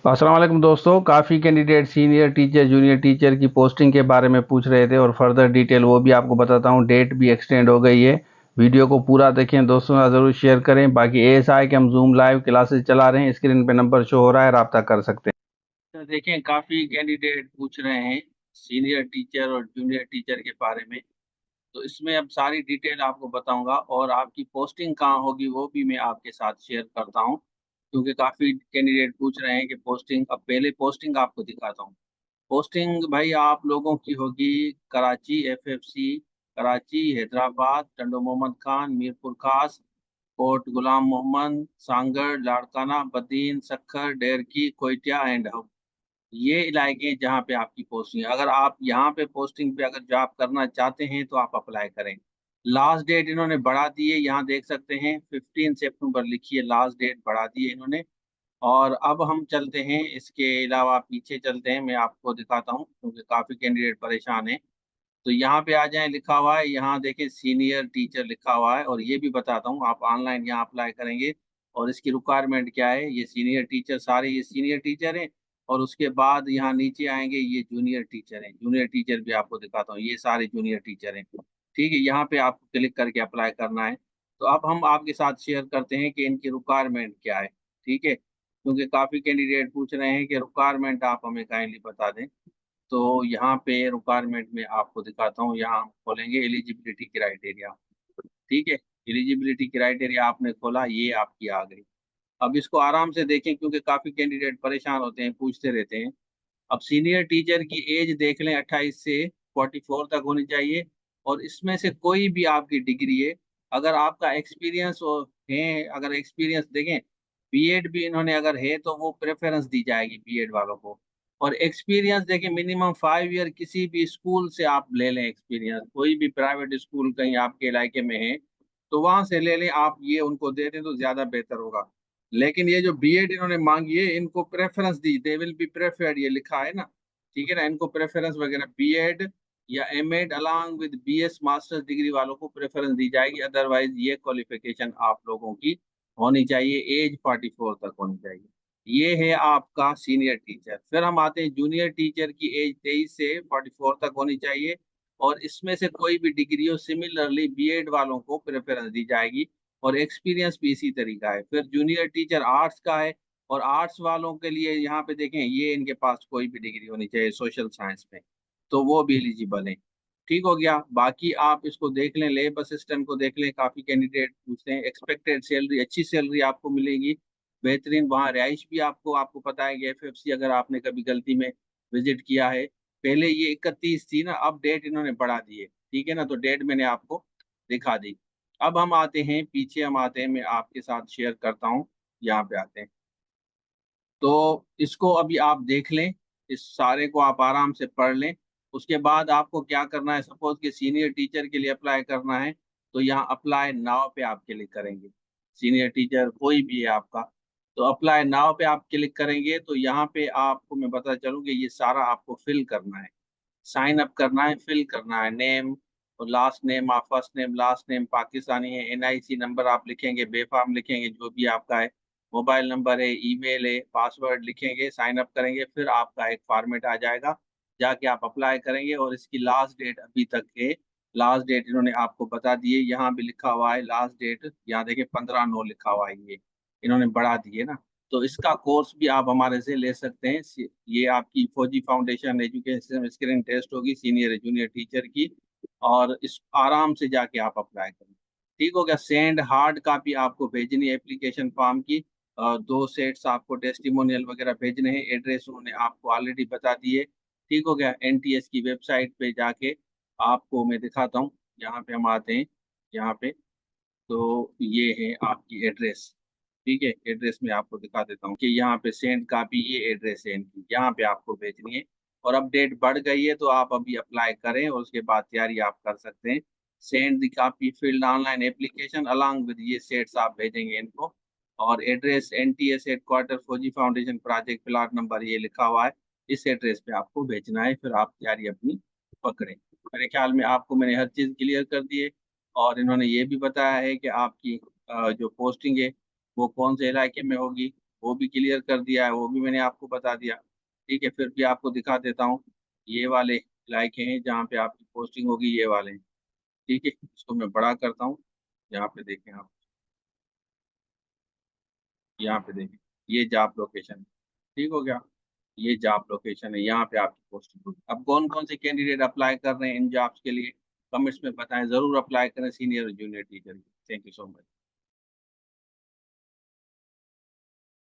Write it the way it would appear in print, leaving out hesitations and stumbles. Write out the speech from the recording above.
अस्सलाम वालेकुम दोस्तों। काफ़ी candidate senior teacher junior teacher की पोस्टिंग के बारे में पूछ रहे थे और फर्दर डिटेल वो भी आपको बताता हूँ। डेट भी एक्सटेंड हो गई है। वीडियो को पूरा देखें, दोस्तों से ज़रूर शेयर करें। बाकी एएसआई के हम जूम लाइव क्लासेस चला रहे हैं, स्क्रीन पे नंबर शो हो रहा है, राब्ता कर सकते हैं। तो देखें, काफ़ी कैंडिडेट पूछ रहे हैं सीनियर टीचर और जूनियर टीचर के बारे में। तो इसमें अब सारी डिटेल आपको बताऊंगा और आपकी पोस्टिंग कहाँ होगी वो भी मैं आपके साथ शेयर करता हूँ, क्योंकि काफ़ी कैंडिडेट पूछ रहे हैं कि पोस्टिंग। अब पहले पोस्टिंग आपको दिखाता हूँ। पोस्टिंग भाई आप लोगों की होगी कराची एफएफसी, कराची, हैदराबाद, टंडो मोहम्मद खान, मीरपुर खास, कोट गुलाम मोहम्मद, सांगड़, लाड़काना, बदीन, सक्खर, डेरकी, कोयटा एंड हब। ये इलाके हैं जहाँ पे आपकी पोस्टिंग है। अगर आप यहाँ पे पोस्टिंग पे अगर जॉब करना चाहते हैं तो आप अप्लाई करें। लास्ट डेट इन्होंने बढ़ा दी है, यहाँ देख सकते हैं 15 सितंबर लिखी है, लास्ट डेट बढ़ा दी है इन्होंने। और अब हम चलते हैं, इसके अलावा पीछे चलते हैं, मैं आपको दिखाता हूँ क्योंकि काफ़ी कैंडिडेट परेशान हैं। तो यहाँ पे आ जाएं, लिखा हुआ है यहाँ देखें सीनियर टीचर लिखा हुआ है, और ये भी बताता हूँ आप ऑनलाइन यहाँ अप्लाई करेंगे और इसकी रिक्वायरमेंट क्या है। ये सीनियर टीचर, सारे ये सीनियर टीचर हैं। और उसके बाद यहाँ नीचे आएंगे, ये जूनियर टीचर हैं। जूनियर टीचर भी आपको दिखाता हूँ, ये सारे जूनियर टीचर हैं। ठीक है, यहाँ पे आपको क्लिक करके अप्लाई करना है। तो अब हम आपके साथ शेयर करते हैं कि इनकी रिक्वायरमेंट क्या है। ठीक है, क्योंकि काफ़ी कैंडिडेट पूछ रहे हैं कि रिक्वायरमेंट आप हमें काइंडली बता दें। तो यहाँ पे रिक्वायरमेंट में आपको दिखाता हूँ, यहाँ हम खोलेंगे एलिजिबिलिटी क्राइटेरिया। ठीक है, एलिजिबिलिटी क्राइटेरिया आपने खोला, ये आपकी आ गई। अब इसको आराम से देखें क्योंकि काफी कैंडिडेट परेशान होते हैं, पूछते रहते हैं। अब सीनियर टीचर की एज देख लें, 28 से 44 तक होनी चाहिए। और इसमें से कोई भी आपकी डिग्री है, अगर आपका एक्सपीरियंस है, अगर एक्सपीरियंस देखें, बीएड भी इन्होंने अगर है तो वो प्रेफरेंस दी जाएगी बीएड वालों को। और एक्सपीरियंस देखें, मिनिमम 5 ईयर किसी भी स्कूल से आप ले लें एक्सपीरियंस, कोई भी प्राइवेट स्कूल कहीं आपके इलाके में है तो वहां से ले लें आप, ये उनको दे दें तो ज्यादा बेहतर होगा। लेकिन ये जो बीएड इन्होंने मांगी है, इनको preference the, they will be preferred, ये लिखा है ना। ठीक है ना, इनको प्रेफरेंस वगैरह बीएड या MEd along with BS masters degree वालों को प्रेफरेंस दी जाएगी। अदरवाइज ये क्वालिफिकेशन आप लोगों की होनी चाहिए, एज 44 तक होनी चाहिए। ये है आपका सीनियर टीचर। फिर हम आते हैं जूनियर टीचर की एज 23 से 44 तक होनी चाहिए। और इसमें से कोई भी डिग्री हो, सिमिलरली बीएड वालों को प्रेफरेंस दी जाएगी। और एक्सपीरियंस भी इसी तरीका है। फिर जूनियर टीचर आर्ट्स का है, और आर्ट्स वालों के लिए यहाँ पे देखें, ये इनके पास कोई भी डिग्री होनी चाहिए सोशल साइंस में, तो वो भी एलिजिबल है। ठीक हो गया। बाकी आप इसको देख लें, लेब असिस्टेंट को देख लें, काफी कैंडिडेट पूछते हैं। एक्सपेक्टेड सैलरी, अच्छी सैलरी आपको मिलेगी, बेहतरीन। वहाँ रिहाइश भी आपको आपको पता है कि एफएफसी अगर आपने कभी गलती में विजिट किया है, पहले ये 31 थी ना, अब डेट इन्होंने बढ़ा दी है। ठीक है ना, तो डेट मैंने आपको दिखा दी। अब हम आते हैं पीछे, हम आते हैं, मैं आपके साथ शेयर करता हूँ। यहाँ पे आते हैं, तो इसको अभी आप देख लें, इस सारे को आप आराम से पढ़ लें। उसके बाद आपको क्या करना है, सपोज कि सीनियर टीचर के लिए अप्लाई करना है, तो यहाँ अप्लाई नाउ पे आप क्लिक करेंगे। सीनियर टीचर कोई भी है आपका, तो अप्लाई नाउ पे आप क्लिक करेंगे तो यहाँ पे आपको मैं बता चलूँ कि ये सारा आपको फिल करना है, साइन अप करना है, फिल करना है। नेम और लास्ट नेम, आप first name last name Pakistani है, एनआईसी नंबर आप लिखेंगे, बेफाम लिखेंगे जो भी आपका है, मोबाइल नंबर है, ईमेल है, पासवर्ड लिखेंगे, साइन अप करेंगे, फिर आपका एक फॉर्मेट आ जाएगा, जाके आप अप्लाई करेंगे। और इसकी लास्ट डेट अभी तक है, लास्ट डेट इन्होंने आपको बता दी है, यहाँ भी लिखा हुआ है लास्ट डेट, यहाँ देखिए 15/9 लिखा हुआ है, ये इन्होंने बढ़ा दी है ना। तो इसका कोर्स भी आप हमारे से ले सकते हैं। ये आपकी फौजी फाउंडेशन एजुकेशन स्क्रीन टेस्ट होगी सीनियर जूनियर टीचर की, और इस आराम से जाके आप अप्लाई करें। ठीक हो गया। सेंड हार्ड कॉपी आपको भेजनी है एप्लीकेशन फॉर्म की, 2 सेट्स आपको टेस्टिमोनियल वगैरह भेजने हैं, एड्रेस उन्होंने आपको ऑलरेडी बता दिए। ठीक हो गया। एनटीएस की वेबसाइट पे जाके आपको मैं दिखाता हूँ, यहाँ पे हम आते हैं, यहाँ पे तो ये है आपकी एड्रेस। ठीक है, एड्रेस में आपको दिखा देता हूँ कि यहाँ पे सेंड कॉपी, ये एड्रेस है इनकी, यहाँ पे आपको भेजनी है। और अपडेट बढ़ गई है तो आप अभी अप्लाई करें और उसके बाद तैयारी आप कर सकते हैं। Send the copy field online application along with, ये सेट्स आप भेजेंगे इनको। और एड्रेस एनटीएस हेडक्वार्टर फौजी फाउंडेशन प्रोजेक्ट, प्लाट नंबर ये लिखा हुआ है, इस एड्रेस पे आपको भेजना है, फिर आप तैयारी अपनी पकड़ें। मेरे ख्याल में आपको मैंने हर चीज़ क्लियर कर दी है। और इन्होंने ये भी बताया है कि आपकी जो पोस्टिंग है वो कौन से इलाके में होगी। वो भी क्लियर कर दिया है, वो भी मैंने आपको बता दिया। ठीक है, फिर भी आपको दिखा देता हूँ। ये वाले इलाके हैं जहाँ पे आपकी पोस्टिंग होगी, ये वाले हैं। ठीक है, इसको मैं बड़ा करता हूँ। यहाँ पे देखें आप, यहाँ पे देखें, ये जॉब लोकेशन है। ठीक हो गया, ये जॉब लोकेशन है, यहाँ पे आपकी पोस्टिंग होगी। अब कौन कौन से कैंडिडेट अप्लाई कर रहे हैं इन जॉब्स के लिए, कमेंट्स में बताएं, जरूर अप्लाई करें सीनियर और junior teacher. Thank you so much.